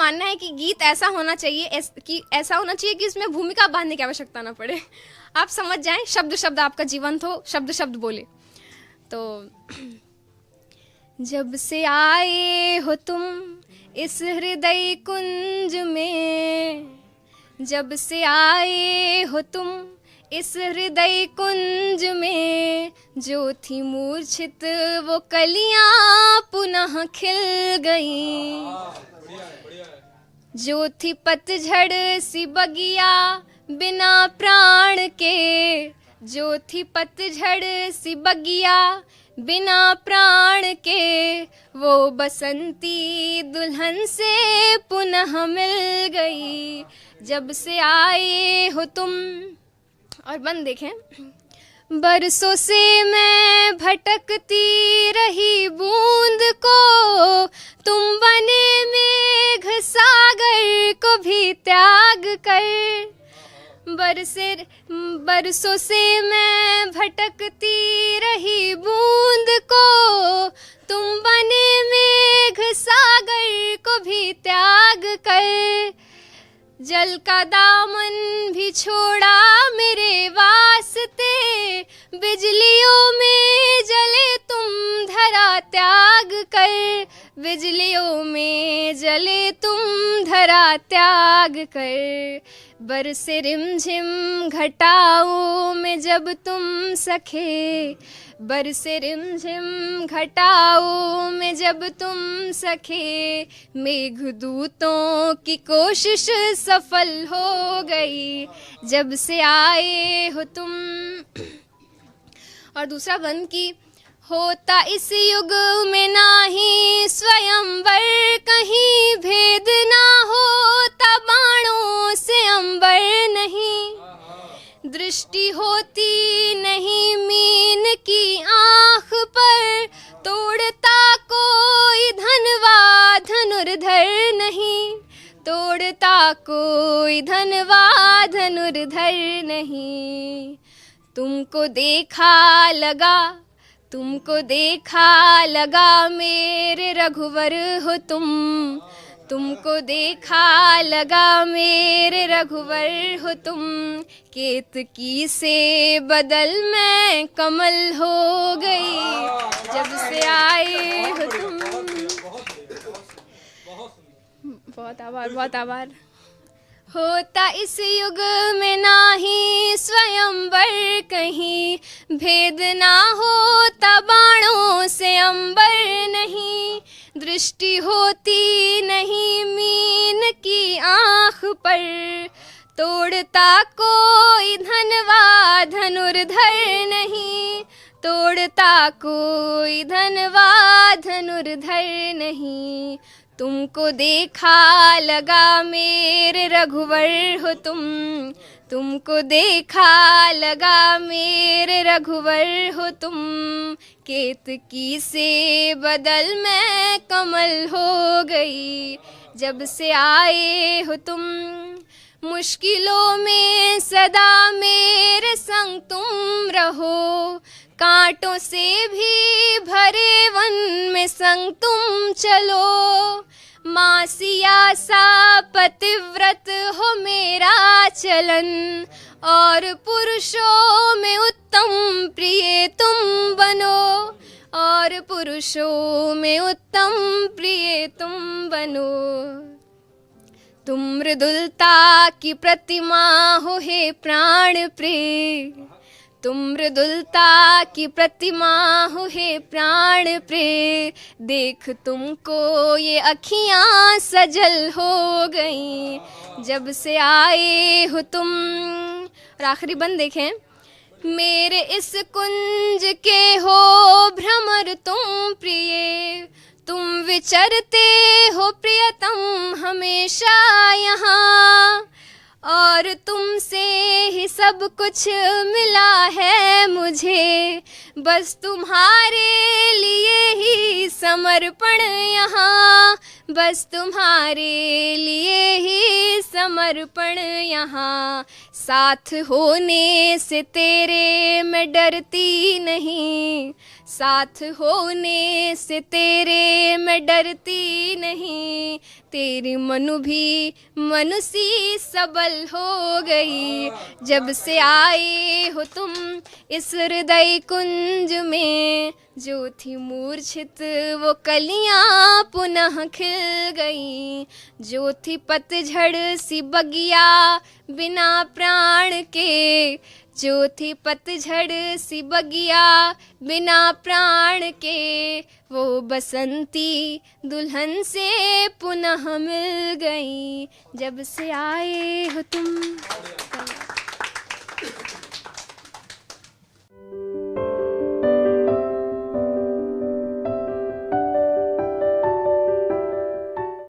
मानना है कि गीत ऐसा होना चाहिए कि ऐसा होना चाहिए कि इसमें भूमिका बांधने की आवश्यकता ना पड़े। आप समझ जाएं, शब्द शब्द आपका जीवंत हो, शब्द शब्द बोले। तो जब से आए हो तुम इस हृदय कुंज में, जब से आए हो तुम इस हृदय कुंज में, जो थी मूर्छित वो कलियां पुनः खिल गई, जो थी पतझड़ सी बगिया बिना प्राण के, जो थी पतझड़ सी बगिया बिना प्राण के, वो बसंती दुल्हन से पुनः मिल गई, जब से आए हो तुम। और बंद देखें, बरसों से मैं भटकती रही बूंद को, तुम बने मेघ सागर को भी त्याग कर, बरसों से मैं भटकती रही बूंद को, तुम बने मेघ सागर को भी त्याग कर, जल का दामन भी छोड़ा मेरे वास्ते, बिजलियों में जले तुम धरा त्याग कर, बिजलियों में जले तुम धरा त्याग कर, बरसे रिमझिम घटाओं में जब तुम सखे, बरसे रिमझिम घटाओं में जब तुम सखे, मेघदूतों की कोशिश सफल हो गई, जब से आए हो तुम। और दूसरा बंद की, होता इस युग में नाही स्वयंवर, कहीं भेद ना होता बाणों से अंबर नहीं, दृष्टि होती नहीं मीन की आँख पर, तोड़ता कोई धनवा धनुर्धर नहीं, तोड़ता कोई धनवा धनुर्धर नहीं, तुमको देखा लगा, तुमको देखा लगा मेरे रघुवर हो तुम, तुमको देखा लगा मेरे रघुवर हो तुम, केतकी से बदल मैं कमल हो गई, जब से आए हो तुम। बहुत आभार, बहुत आभार। होता इस युग में नाही स्वयंवर, कहीं भेद ना होता बाणों से अंबर नहीं, दृष्टि होती नहीं मीन की आँख पर, तोड़ता कोई धनवा धनुर्धर नहीं, तोड़ता कोई धनवा धनुर्धर नहीं, तुमको देखा लगा मेरे रघुवर हो तुम, तुमको देखा लगा मेरे रघुवर हो तुम, केतकी से बदल मैं कमल हो गई, जब से आए हो तुम। मुश्किलों में सदा मेरे संग तुम रहो, कांटों से भी भरे वन में संग तुम चलो, मासिया सा पतिव्रत हो मेरा चलन, और पुरुषों में उत्तम प्रिय तुम बनो, और पुरुषों में उत्तम प्रिय तुम बनो, तुम मृदुलता की प्रतिमा हो हे प्राण प्रिय, तुम मृदुलता की प्रतिमा हो हे प्राण प्रिय, देख तुमको ये अखियाँ सजल हो गई, जब से आए हो तुम। और आखिरी बंद देखें, मेरे इस कुंज के हो भ्रमर तुम प्रिय, तुम विचरते हो प्रियतम हमेशा यहाँ, और तुमसे ही सब कुछ मिला है मुझे, बस तुम्हारे लिए ही समर्पण यहाँ, बस तुम्हारे लिए ही समर्पण यहाँ, साथ होने से तेरे मैं डरती नहीं, साथ होने से तेरे मैं डरती नहीं, तेरी मनु भी मनुसी सबल हो गई। जब से आए हो तुम इस हृदय कुंज में, जो थी मूर्छित वो कलियां पुनः खिल गई। जो थी पतझड़ सी बगिया बिना प्राण के, जो थी पतझड़ सी बगिया बिना प्राण के, वो बसंती दुल्हन से पुनः मिल गई। जब से आए हो तुम।